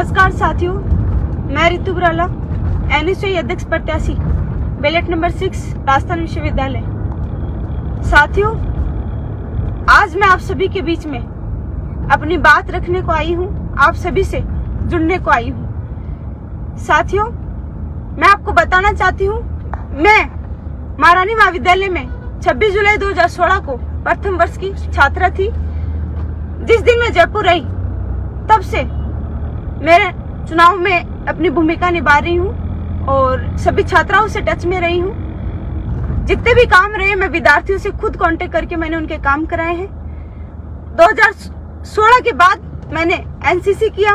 नमस्कार साथियों, मैं ऋतु बुराला, एनएसयूआई अध्यक्ष प्रत्याशी, बैलेट नंबर 6, राजस्थान विश्वविद्यालय। साथियों, आज मैं आप सभी के बीच में अपनी बात रखने को आई हूँ, आप सभी से जुड़ने को आई हूँ। साथियों, मैं आपको बताना चाहती हूँ, मैं महारानी महाविद्यालय में 26 जुलाई 2016 को प्रथम वर्ष की छात्रा थी। जिस दिन मैं जयपुर रही तब से मैं चुनाव में अपनी भूमिका निभा रही हूँ और सभी छात्राओं से टच में रही हूँ। जितने भी काम रहे मैं विद्यार्थियों से खुद कांटेक्ट करके मैंने उनके काम कराए हैं। 2016 के बाद मैंने एनसीसी किया,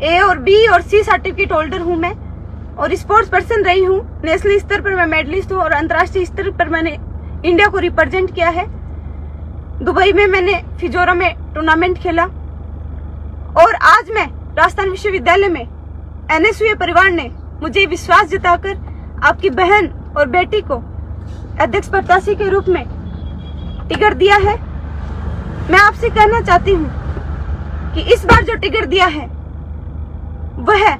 ए और बी और सी सर्टिफिकेट होल्डर हूँ मैं, और स्पोर्ट्स पर्सन रही हूँ। नेशनल स्तर पर मैं मेडलिस्ट हूँ और अंतर्राष्ट्रीय स्तर पर मैंने इंडिया को रिप्रेजेंट किया है। दुबई में मैंने फिजोरा में टूर्नामेंट खेला और आज मैं राजस्थान विश्वविद्यालय में एनएसयूआई परिवार ने मुझे विश्वास जताकर आपकी बहन और बेटी को अध्यक्ष प्रत्याशी के रूप में टिकट दिया है। मैं आपसे कहना चाहती हूँ कि इस बार जो टिकट दिया है वह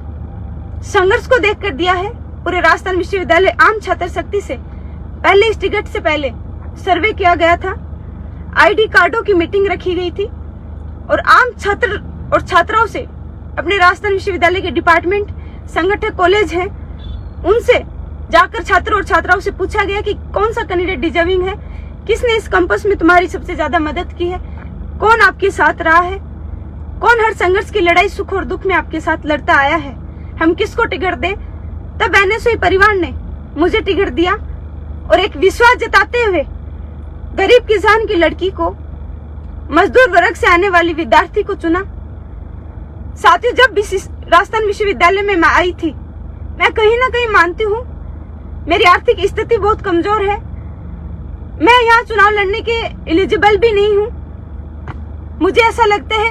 संघर्ष को देखकर दिया है। पूरे राजस्थान विश्वविद्यालय आम छात्र शक्ति से पहले इस टिकट से पहले सर्वे किया गया था, आईडी कार्डों की मीटिंग रखी गई थी और आम छात्र और छात्राओं से अपने राजस्थान विश्वविद्यालय के डिपार्टमेंट, संगठन, कॉलेज हैं, उनसे जाकर छात्रों और छात्राओं से पूछा गया कि कौन सा कैंडिडेट डिजर्विंग है, किसने इस कैंपस में तुम्हारी सबसे ज्यादा मदद की है, कौन आपके साथ रहा है, कौन हर संघर्ष की लड़ाई सुख और दुख में आपके साथ लड़ता आया है, हम किसको टिकट दें। तब एनएसयूआई परिवार ने मुझे टिकट दिया और एक विश्वास जताते हुए गरीब किसान की लड़की को, मजदूर वर्ग से आने वाली विद्यार्थी को चुना। साथियों, जब राजस्थान विश्वविद्यालय में मैं आई थी, मैं कहीं ना कहीं मानती हूँ मेरी आर्थिक स्थिति बहुत कमजोर है, मैं यहाँ चुनाव लड़ने के एलिजिबल भी नहीं हूँ। मुझे ऐसा लगता है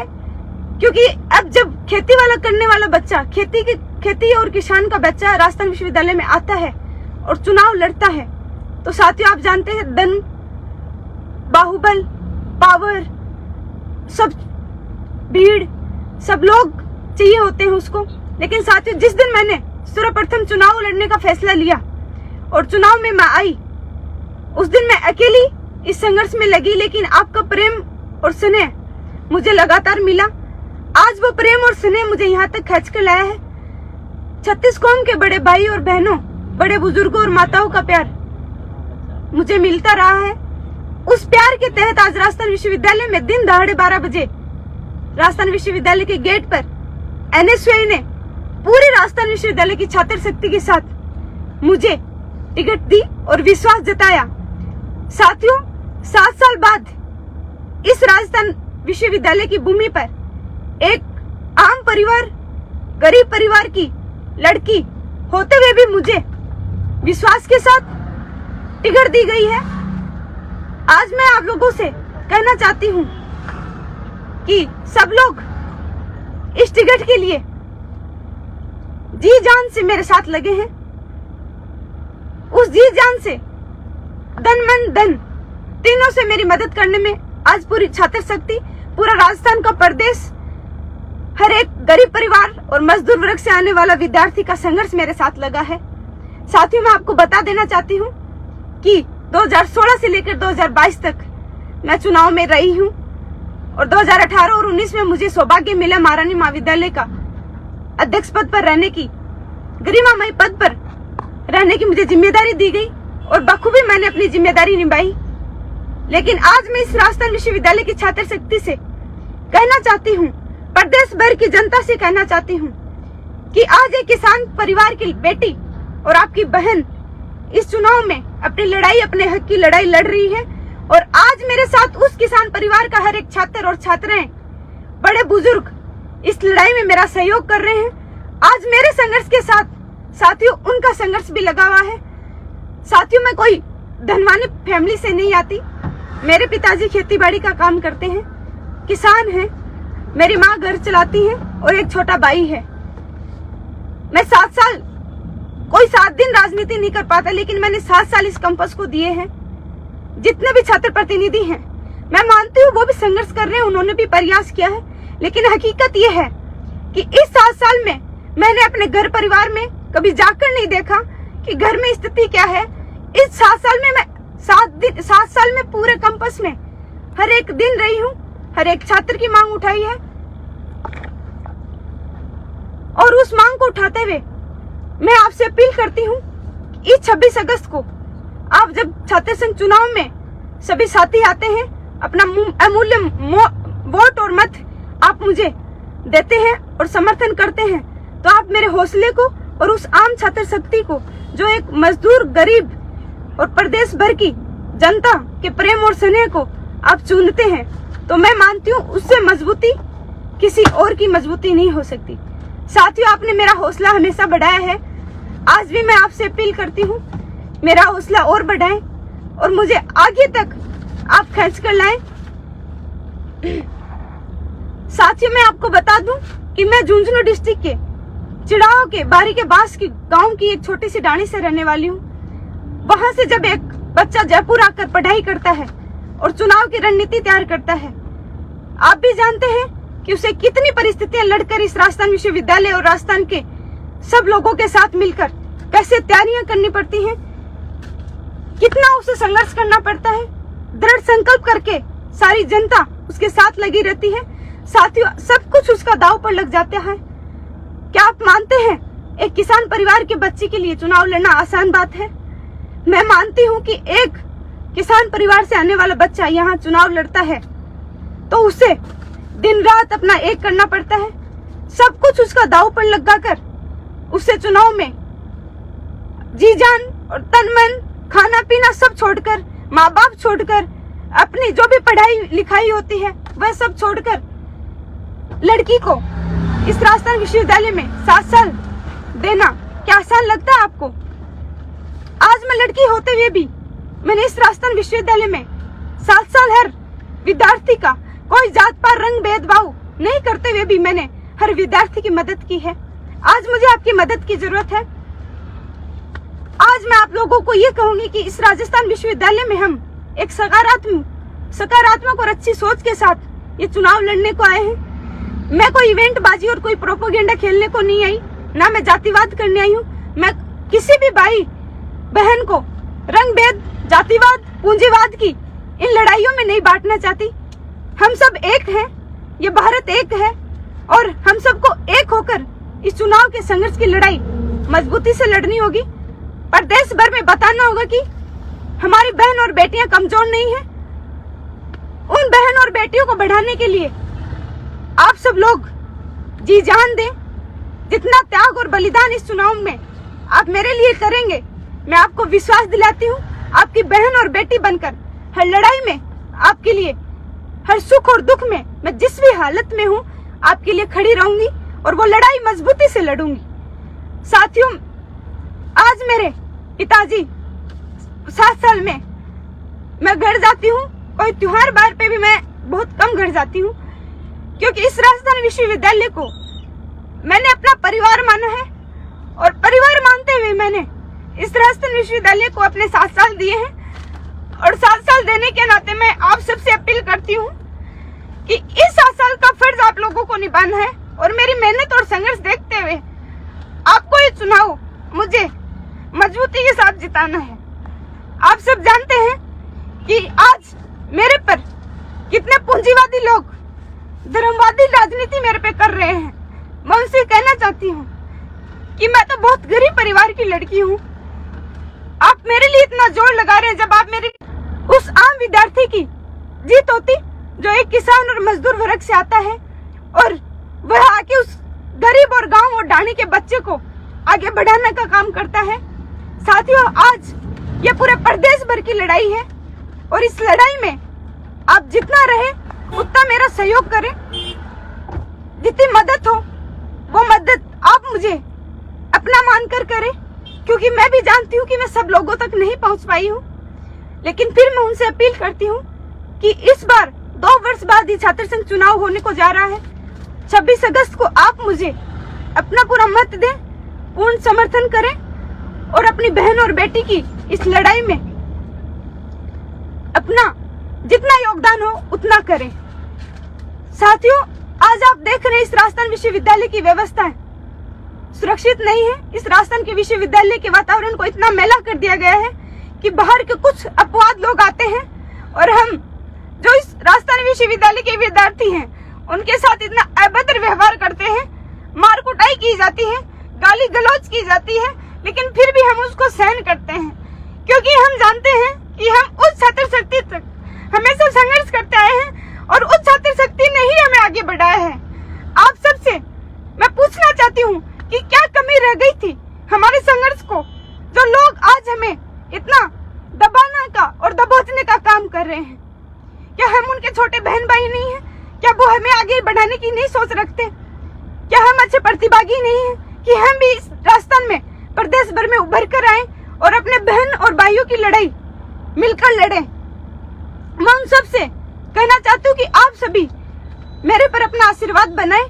क्योंकि अब जब खेती वाला करने वाला बच्चा, खेती और किसान का बच्चा राजस्थान विश्वविद्यालय में आता है और चुनाव लड़ता है, तो साथियों आप जानते हैं धन, बाहुबल, पावर, सब भीड़, सब लोग चाहिए होते हैं उसको। लेकिन साथियों, जिस दिन मैंने सर्वप्रथम चुनाव लड़ने का फैसला लिया और चुनाव में मैं आई, उस दिन मैं अकेली इस संघर्ष में लगी, लेकिन आपका प्रेम और स्नेह मुझे लगातार मिला। आज वो प्रेम और स्नेह मुझे यहाँ तक खींच कर लाया है। 36 कौम के बड़े भाई और बहनों, बड़े बुजुर्गों और माताओं का प्यार मुझे मिलता रहा है। उस प्यार के तहत आज राजस्थान विश्वविद्यालय में दिन दहाड़े 12 बजे राजस्थान विश्वविद्यालय के गेट पर एनएसयूआई ने पूरे राजस्थान विश्वविद्यालय की छात्र शक्ति के साथ मुझे टिकट दी और विश्वास जताया। साथियों, 7 साल बाद इस राजस्थान विश्वविद्यालय की भूमि पर एक आम परिवार, गरीब परिवार की लड़की होते हुए भी मुझे विश्वास के साथ टिकट दी गई है। आज मैं आप लोगों से कहना चाहती हूँ कि सब लोग इस टिकट के लिए जी जान से मेरे साथ लगे हैं। उस जी जान से, धन मन धन तीनों से मेरी मदद करने में आज पूरी छात्र शक्ति, पूरा राजस्थान का प्रदेश, हर एक गरीब परिवार और मजदूर वर्ग से आने वाला विद्यार्थी का संघर्ष मेरे साथ लगा है। साथियों, मैं आपको बता देना चाहती हूँ कि 2016 से लेकर 2022 तक मैं चुनाव में रही हूँ और 2018 और 19 में मुझे सौभाग्य मिला महारानी महाविद्यालय का अध्यक्ष पद पर रहने की, गरिमामय पद पर रहने की मुझे जिम्मेदारी दी गई और बखूबी मैंने अपनी जिम्मेदारी निभाई। लेकिन आज मैं इस राजस्थान विश्वविद्यालय की छात्र शक्ति से कहना चाहती हूँ, प्रदेश भर की जनता से कहना चाहती हूँ कि आज एक किसान परिवार की बेटी और आपकी बहन इस चुनाव में अपनी लड़ाई, अपने हक की लड़ाई लड़ रही है और आज मेरे साथ उस किसान परिवार का हर एक छात्र और छात्राएं, बड़े बुजुर्ग इस लड़ाई में मेरा सहयोग कर रहे हैं। आज मेरे संघर्ष के साथ साथियों उनका संघर्ष भी लगा हुआ है। साथियों, मैं कोई धनवानी फैमिली से नहीं आती। मेरे पिताजी खेतीबाड़ी का काम करते हैं, किसान हैं, मेरी माँ घर चलाती है और एक छोटा भाई है। मैं 7 साल, कोई 7 दिन राजनीति नहीं कर पाता, लेकिन मैंने 7 साल इस कैंपस को दिए हैं। जितने भी छात्र प्रतिनिधि हैं, मैं मानती हूँ वो भी संघर्ष कर रहे हैं, उन्होंने भी प्रयास किया है, लेकिन हकीकत ये है कि इस 7 साल में मैंने अपने घर परिवार में कभी जाकर नहीं देखा कि घर में स्थिति क्या है। इस 7 साल में मैं 7 साल में पूरे कैंपस में हर एक दिन रही हूँ, हर एक छात्र की मांग उठाई है और उस मांग को उठाते हुए मैं आपसे अपील करती हूँ इस 26 अगस्त को आप जब छात्र संघ चुनाव में सभी साथी आते हैं, अपना अमूल्य वोट और मत आप मुझे देते हैं और समर्थन करते हैं, तो आप मेरे हौसले को और उस आम छात्र शक्ति को जो एक मजदूर, गरीब और प्रदेश भर की जनता के प्रेम और स्नेह को आप चुनते हैं, तो मैं मानती हूँ उससे मजबूती किसी और की मजबूती नहीं हो सकती। साथियों, आपने मेरा हौसला हमेशा बढ़ाया है, आज भी मैं आपसे अपील करती हूँ मेरा हौसला और बढ़ाएं और मुझे आगे तक आप खींच कर लाएं। साथियों, मैं आपको बता दूं कि मैं झुंझुनू डिस्ट्रिक्ट के चिड़ाव के बारी के बास की गांव की एक छोटी सी डाणी से रहने वाली हूँ। वहां से जब एक बच्चा जयपुर आकर पढ़ाई करता है और चुनाव की रणनीति तैयार करता है, आप भी जानते हैं कि उसे कितनी परिस्थितियां लड़कर इस राजस्थान विश्वविद्यालय और राजस्थान के सब लोगों के साथ मिलकर कैसे तैयारियां करनी पड़ती हैं, कितना उसे संघर्ष करना पड़ता है। दृढ़ संकल्प करके सारी जनता उसके साथ लगी रहती है। साथियों, सब कुछ उसका दांव पर लग जाता है। क्या आप मानते हैं एक किसान परिवार के बच्चे के लिए चुनाव लड़ना आसान बात है? मैं मानती हूँ कि एक किसान परिवार से आने वाला बच्चा यहाँ चुनाव लड़ता है तो उसे दिन रात अपना एक करना पड़ता है। सब कुछ उसका दांव पर लगाकर उसे चुनाव में जी जान और तन मन, खाना पीना सब छोड़कर, माँ बाप छोड़कर, अपनी जो भी पढ़ाई लिखाई होती है वह सब छोड़कर लड़की को इस राजस्थान विश्वविद्यालय में 7 साल देना क्या आसान लगता है आपको? आज मैं लड़की होते हुए भी मैंने इस राजस्थान विश्वविद्यालय में 7 साल हर विद्यार्थी का कोई जात पात रंग भेदभाव नहीं करते हुए भी मैंने हर विद्यार्थी की मदद की है। आज मुझे आपकी मदद की जरूरत है। आज मैं आप लोगों को ये कहूंगी कि इस राजस्थान विश्वविद्यालय में हम एक सकारात्मक और अच्छी सोच के साथ ये चुनाव लड़ने को आए हैं। मैं कोई इवेंट बाजी और कोई प्रोपोगेंडा खेलने को नहीं आई, ना मैं जातिवाद करने आई हूँ। मैं किसी भी भाई बहन को रंग भेद, जातिवाद, पूंजीवाद की इन लड़ाइयों में नहीं बांटना चाहती। हम सब एक हैं, ये भारत एक है और हम सबको एक होकर इस चुनाव के संघर्ष की लड़ाई मजबूती से लड़नी होगी। प्रदेश भर में बताना होगा कि हमारी बहन और बेटियां कमजोर नहीं हैं। उन बहन और बेटियों को बढ़ाने के लिए आप सब लोग जी जान दें। जितना त्याग और बलिदान इस चुनाव में आप मेरे लिए करेंगे, मैं आपको विश्वास दिलाती हूँ आपकी बहन और बेटी बनकर हर लड़ाई में आपके लिए, हर सुख और दुख में मैं जिस भी हालत में हूँ आपके लिए खड़ी रहूंगी और वो लड़ाई मजबूती से लड़ूंगी। साथियों, आज मेरे पिताजी 7 साल में मैं घर जाती हूँ, कोई त्योहार बार पे भी मैं बहुत कम घर जाती हूँ, क्योंकि इस राजस्थान विश्वविद्यालय को मैंने अपना परिवार माना है और परिवार मानते हुए मैंने इस राजस्थान विश्वविद्यालय को अपने 7 साल दिए हैं। और 7 साल देने के नाते मैं आप सबसे अपील करती हूँ कि इस 7 साल का फर्ज आप लोगों को निभाना है और मेरी मेहनत और संघर्ष देखते हुए आपको ये चुनाव मुझे मजबूती के साथ जिताना है। आप सब जानते हैं कि आज मेरे पर कितने पूंजीवादी लोग धर्मवादी राजनीति मेरे पे कर रहे हैं। मैं उनसे कहना चाहती हूँ कि मैं तो बहुत गरीब परिवार की लड़की हूँ। आप मेरे लिए इतना जोर लगा रहे हैं, जब आप मेरे उस आम विद्यार्थी की जीत होती जो एक किसान और मजदूर वर्ग से आता है और वह आके उस गरीब और गांव और डाणी के बच्चे को आगे बढ़ाने का काम करता है। साथियों, आज ये पूरे प्रदेश भर की लड़ाई है और इस लड़ाई में आप जितना रहे उतना मेरा सहयोग करें। जितनी मदद हो वो मदद आप मुझे अपना मानकर करें, क्योंकि मैं भी जानती हूँ कि मैं सब लोगों तक नहीं पहुँच पाई हूँ। लेकिन फिर मैं उनसे अपील करती हूँ कि इस बार 2 वर्ष बाद ही छात्र संघ चुनाव होने को जा रहा है। 26 अगस्त को आप मुझे अपना पूरा मत दें, पूर्ण समर्थन करें और अपनी बहन और बेटी की इस लड़ाई में अपना जितना योगदान हो उतना करें। साथियों, आज आप देख रहे हैं इस राजस्थान विश्वविद्यालय की व्यवस्था सुरक्षित नहीं है। इस राजस्थान के विश्वविद्यालय के वातावरण को इतना मैला कर दिया गया है कि बाहर के कुछ अपवाद लोग आते हैं और हम जो इस राजस्थान विश्वविद्यालय के विद्यार्थी हैं उनके साथ इतना अभद्र व्यवहार करते हैं, मार कुटाई की जाती है, गाली गलौज की जाती है, लेकिन फिर भी हम उसको सहन करते हैं क्योंकि हम जानते हैं कि हम उस छात्र शक्ति तक हमेशा संघर्ष करते आए हैं और उस छात्र शक्ति ने ही हमें आगे बढ़ाया है। आप सबसे मैं पूछना चाहती हूँ कि क्या कमी रह गई थी हमारे संघर्ष को, जो लोग आज हमें इतना दबाने का और दबोचने का काम कर रहे हैं। क्या हम उनके छोटे बहन भाई नहीं हैं? क्या वो हमें आगे बढ़ाने की नहीं सोच रखते? क्या हम अच्छे प्रतिभागी नहीं हैं कि हम भी इस राजस्थान में प्रदेश भर में उभर कर आए और अपने बहन और भाइयों की लड़ाई मिलकर लड़े। मैं उन सबसे कहना चाहती हूँ कि आप सभी मेरे पर अपना आशीर्वाद बनाएं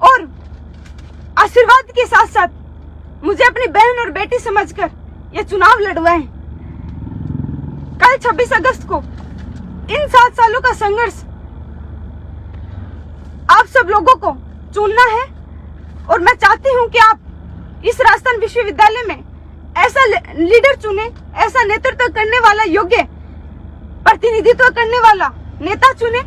और आशीर्वाद के साथ साथ मुझे अपनी बहन और बेटी समझकर ये चुनाव लड़वाएं। कल 26 अगस्त को इन 7 सालों का संघर्ष आप सब लोगों को चुनना है और मैं चाहती हूं कि आप इस राजस्थान विश्वविद्यालय में ऐसा लीडर चुने, ऐसा नेतृत्व करने वाला, योग्य प्रतिनिधित्व करने वाला नेता चुने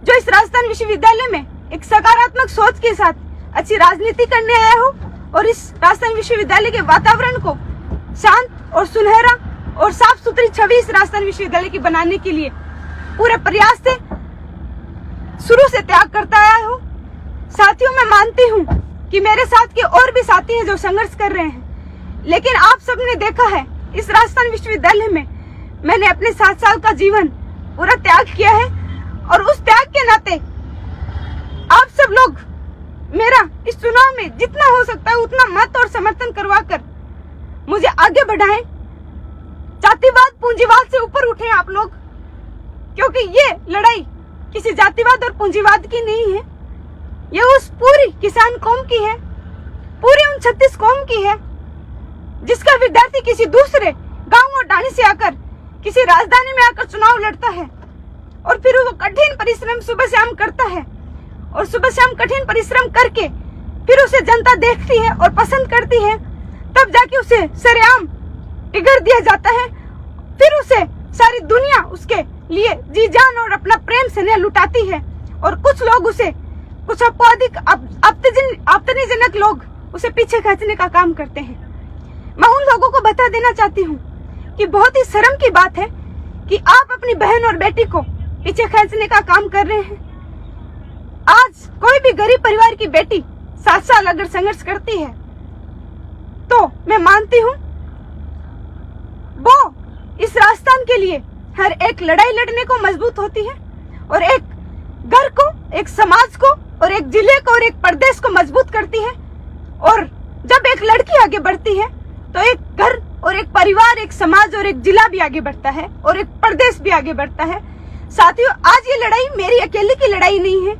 जो इस राजस्थान विश्वविद्यालय में एक सकारात्मक सोच के साथ अच्छी राजनीति करने आया हो और इस राजस्थान विश्वविद्यालय के वातावरण को शांत और सुनहरा और साफ सुथरी छवि इस राजस्थान विश्वविद्यालय की बनाने के लिए पूरे प्रयास से शुरू से त्याग करता आया हो। साथियों, मैं मानती हूँ कि मेरे साथ के और भी साथी हैं जो संघर्ष कर रहे हैं, लेकिन आप सबने देखा है इस राजस्थान विश्वविद्यालय में मैंने अपने 7 साल का जीवन पूरा त्याग किया है और उस त्याग के नाते आप सब लोग मेरा इस चुनाव में जितना हो सकता है उतना मत और समर्थन करवा कर मुझे आगे बढ़ाएं। जातिवाद पूंजीवाद से ऊपर उठे आप लोग, क्योंकि ये लड़ाई किसी जातिवाद और पूंजीवाद की नहीं है, ये उस पूरी किसान कौम की है, पूरी उन 36 कौम की है जिसका विद्यार्थी किसी दूसरे गांव और डाणी से आकर किसी राजधानी में आकर चुनाव लड़ता है और फिर वो कठिन परिश्रम सुबह शाम करता है और सुबह शाम कठिन परिश्रम करके फिर उसे जनता देखती है और पसंद करती है, तब जाके उसे सरेआम टिगर दिया जाता है, फिर उसे सारी दुनिया उसके लिए जी जान और अपना प्रेम स्नेह लुटाती है और कुछ लोग उसे, कुछ अपवादिक आपत्तिजनक लोग उसे पीछे खींचने का काम करते हैं। मैं उन लोगों को बता देना चाहती हूँ कि बहुत ही शर्म की बात है कि आप अपनी बहन और बेटी को पीछे खींचने का काम कर रहे हैं। आज कोई भी गरीब परिवार की बेटी 7 साल अगर संघर्ष करती है तो मैं मानती हूँ वो इस राजस्थान के लिए हर एक लड़ाई लड़ने को मजबूत होती है और एक घर को, एक समाज को और एक जिले को और एक प्रदेश को मजबूत करती है। और जब एक लड़की आगे बढ़ती है तो एक घर और एक परिवार, एक समाज और एक जिला भी आगे बढ़ता है और एक प्रदेश भी आगे बढ़ता है। साथियों, आज ये लड़ाई मेरी अकेले की लड़ाई नहीं है,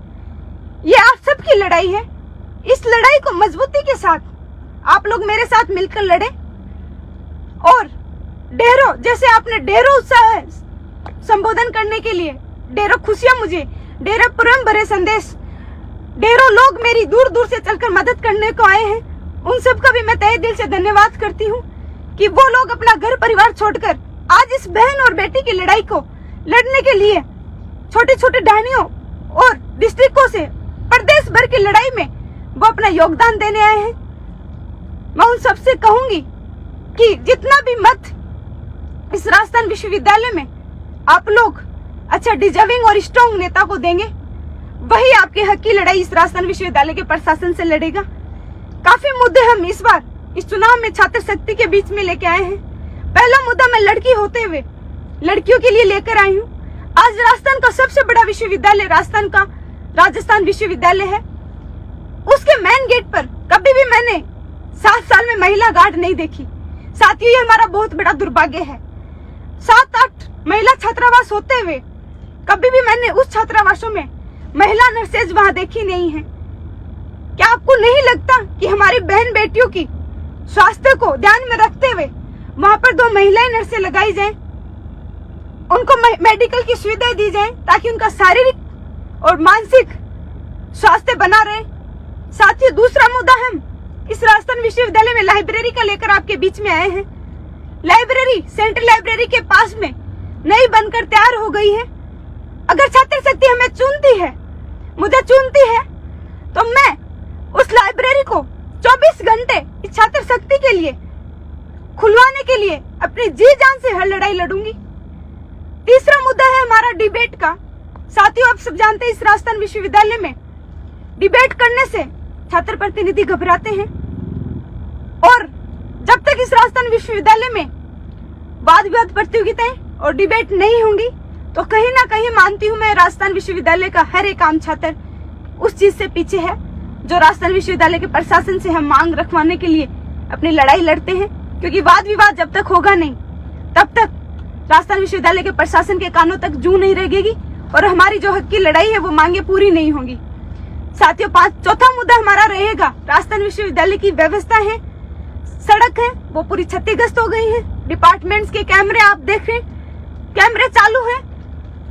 ये आप सबकी लड़ाई है। इस लड़ाई को मजबूती के साथ आप लोग मेरे साथ मिलकर लड़े और ढेरों, जैसे आपने ढेरों उत्साह संबोधन करने के लिए, ढेरों खुशियां मुझे, ढेरों प्रेम भरे संदेश, ढेरों लोग मेरी दूर दूर से चलकर मदद करने को आए हैं, उन सब का भी मैं तहे दिल से धन्यवाद करती हूँ कि वो लोग अपना घर परिवार छोड़कर आज इस बहन और बेटी की लड़ाई को लड़ने के लिए छोटे छोटे ढाणियों और डिस्ट्रिक्टों से प्रदेश भर की लड़ाई में वो अपना योगदान देने आए हैं। मैं उन सबसे कहूंगी कि जितना भी मत इस राजस्थान विश्वविद्यालय में आप लोग अच्छा डिजर्विंग और स्ट्रॉन्ग नेता को देंगे, वही आपके हक की लड़ाई इस राजस्थान विश्वविद्यालय के प्रशासन से लड़ेगा। काफी मुद्दे हम इस बार इस चुनाव में छात्र शक्ति के बीच में लेके आए हैं। पहला मुद्दा मैं लड़की होते हुए लड़कियों के लिए लेकर आई हूँ। आज राजस्थान का सबसे बड़ा विश्वविद्यालय राजस्थान विश्वविद्यालय है, उसके मेन गेट पर कभी भी मैंने 7 साल में महिला गार्ड नहीं देखी। साथियों, ये हमारा बहुत बड़ा दुर्भाग्य है। 7-8 महिला छात्रावास होते हुए कभी भी मैंने उस छात्रावासों में महिला नर्सेज वहां देखी नहीं है। क्या आपको नहीं लगता कि हमारी बहन बेटियों की स्वास्थ्य को ध्यान में रखते हुए वहां पर 2 महिलाएं नर्सें लगाई जाएं, उनको मेडिकल की सुविधा दी जाए ताकि उनका शारीरिक और मानसिक स्वास्थ्य बना रहे। साथियों, दूसरा मुद्दा हम इस राजस्थान विश्वविद्यालय में लाइब्रेरी का लेकर आपके बीच में आए हैं। लाइब्रेरी सेंट्रल लाइब्रेरी के पास में नई बनकर तैयार हो गई है। अगर छात्र शक्ति हमें चुनती है, मुझे चुनती है, तो मैं उस लाइब्रेरी को 24 घंटे इस छात्र शक्ति के लिए खुलवाने के लिए अपनी जी जान से हर लड़ाई लड़ूंगी। तीसरा मुद्दा है हमारा डिबेट का। साथियों, आप सब जानते हैं इस राजस्थान विश्वविद्यालय में डिबेट करने से छात्र प्रतिनिधि घबराते हैं, और जब तक इस राजस्थान विश्वविद्यालय में वाद विवाद प्रतियोगिताएं और डिबेट नहीं होंगी, तो कहीं ना कहीं मानती हूं मैं, राजस्थान विश्वविद्यालय का हर एक आम छात्र उस चीज से पीछे है जो राजस्थान विश्वविद्यालय के प्रशासन से हम मांग रखवाने के लिए अपनी लड़ाई लड़ते हैं। क्योंकि वाद विवाद जब तक होगा नहीं, तब तक राजस्थान विश्वविद्यालय के प्रशासन के कानों तक जू नहीं रहेगी और हमारी जो हक की लड़ाई है वो मांगे पूरी नहीं होंगी। साथियों, चौथा मुद्दा हमारा रहेगा राजस्थान विश्वविद्यालय की व्यवस्था है। सड़क है वो पूरी क्षतिग्रस्त हो गई है। डिपार्टमेंट्स के कैमरे आप देख रहे हैं, कैमरे चालू हैं,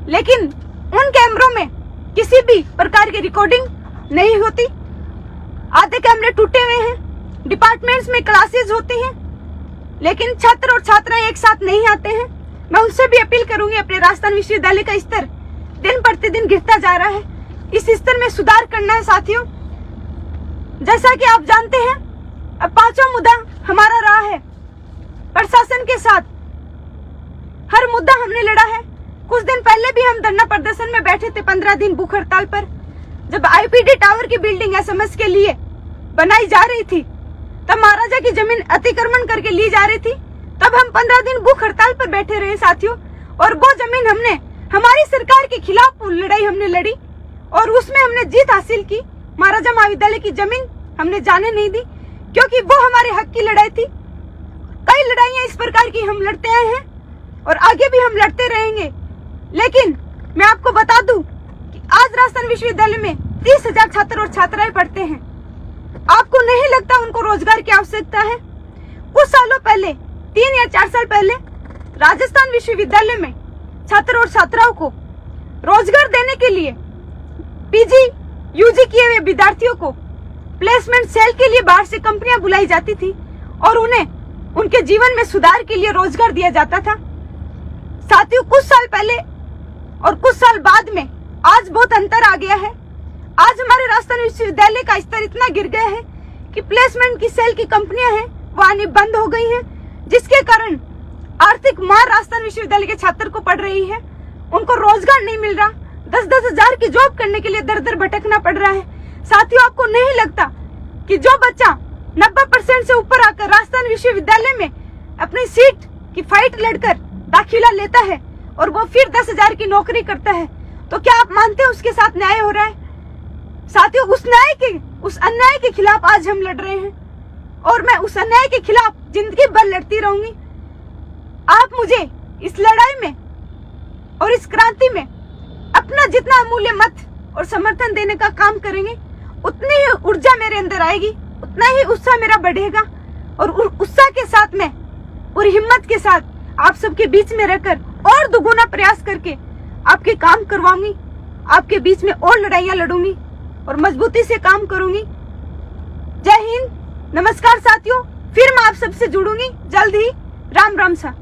लेकिन उन कैमरों में किसी भी प्रकार की रिकॉर्डिंग नहीं होती। आधे कैमरे टूटे हुए हैं। डिपार्टमेंट्स में क्लासेस होती हैं, लेकिन छात्र और छात्राएं एक साथ नहीं आते हैं। मैं उनसे भी अपील करूंगी, अपने राजस्थान विश्वविद्यालय का स्तर दिन प्रतिदिन गिरता जा रहा है, इस स्तर में सुधार करना है। साथियों, जैसा कि आप जानते हैं, अब पांचवा मुद्दा हमारा रहा है प्रशासन के साथ। हर मुद्दा हमने लड़ा है। कुछ दिन पहले भी हम धरना प्रदर्शन में बैठे थे 15 दिन भूख हड़ताल पर, जब आईपीडी टावर की बिल्डिंग एसएमएस के लिए बनाई जा रही थी, तब महाराजा की जमीन अतिक्रमण करके ली जा रही थी, तब हम 15 दिन भूख हड़ताल पर बैठे रहे साथियों। और वो जमीन हमने हमारी सरकार के खिलाफ लड़ाई हमने लड़ी और उसमें हमने जीत हासिल की। महाराजा महाविद्यालय की जमीन हमने जाने नहीं दी, क्योंकि वो हमारे हक की लड़ाई थी। कई लड़ाइयां इस प्रकार की हम लड़ते आए हैं और आगे भी हम लड़ते रहेंगे। लेकिन मैं आपको बता दूं कि आज राजस्थान विश्वविद्यालय में 30,000 छात्र और छात्राएं पढ़ते हैं। आपको नहीं लगता उनको रोजगार की आवश्यकता है? कुछ सालों पहले, 3 या 4 साल पहले, राजस्थान विश्वविद्यालय में छात्र और छात्राओं को रोजगार देने के लिए पीजी, यूजी किए हुए विद्यार्थियों को प्लेसमेंट सेल के लिए बाहर से कंपनियां बुलाई जाती थी और उन्हें उनके जीवन में सुधार के लिए रोजगार दिया जाता था। साथियों, कुछ साल पहले और कुछ साल बाद में आज बहुत अंतर आ गया है। आज हमारे राजस्थान विश्वविद्यालय का स्तर इतना गिर गया है कि प्लेसमेंट की सेल की कंपनियां हैं वो आनी बंद हो गई हैं, जिसके कारण आर्थिक मार राजस्थान विश्वविद्यालय के छात्र को पड़ रही है। उनको रोजगार नहीं मिल रहा, 10-10 हजार की जॉब करने के लिए दर दर भटकना पड़ रहा है। साथियों, आपको नहीं लगता कि जो बच्चा 90% से ऊपर आकर राजस्थान विश्वविद्यालय में अपनी सीट की फाइट लड़कर दाखिला लेता है और वो फिर 10,000 की नौकरी करता है, तो क्या आप मानते हैं उसके साथ न्याय हो रहा है? साथियों, उस अन्याय के खिलाफ आज हम लड़ रहे हैं और मैं उस अन्याय के खिलाफ जिंदगी भर लड़ती रहूंगी। आप मुझे इस लड़ाई में और इस क्रांति में अपना जितना अमूल्य मत और समर्थन देने का काम करेंगे, उतनी ही ऊर्जा मेरे अंदर आएगी, उतना ही उत्साह मेरा बढ़ेगा और उत्साह के साथ में और हिम्मत के साथ आप सबके बीच में रहकर और दुगुना प्रयास करके आपके काम करवाऊंगी, आपके बीच में और लड़ाइयां लड़ूंगी और मजबूती से काम करूंगी। जय हिंद, नमस्कार साथियों, फिर मैं आप सबसे जुड़ूंगी जल्द ही। राम राम सा।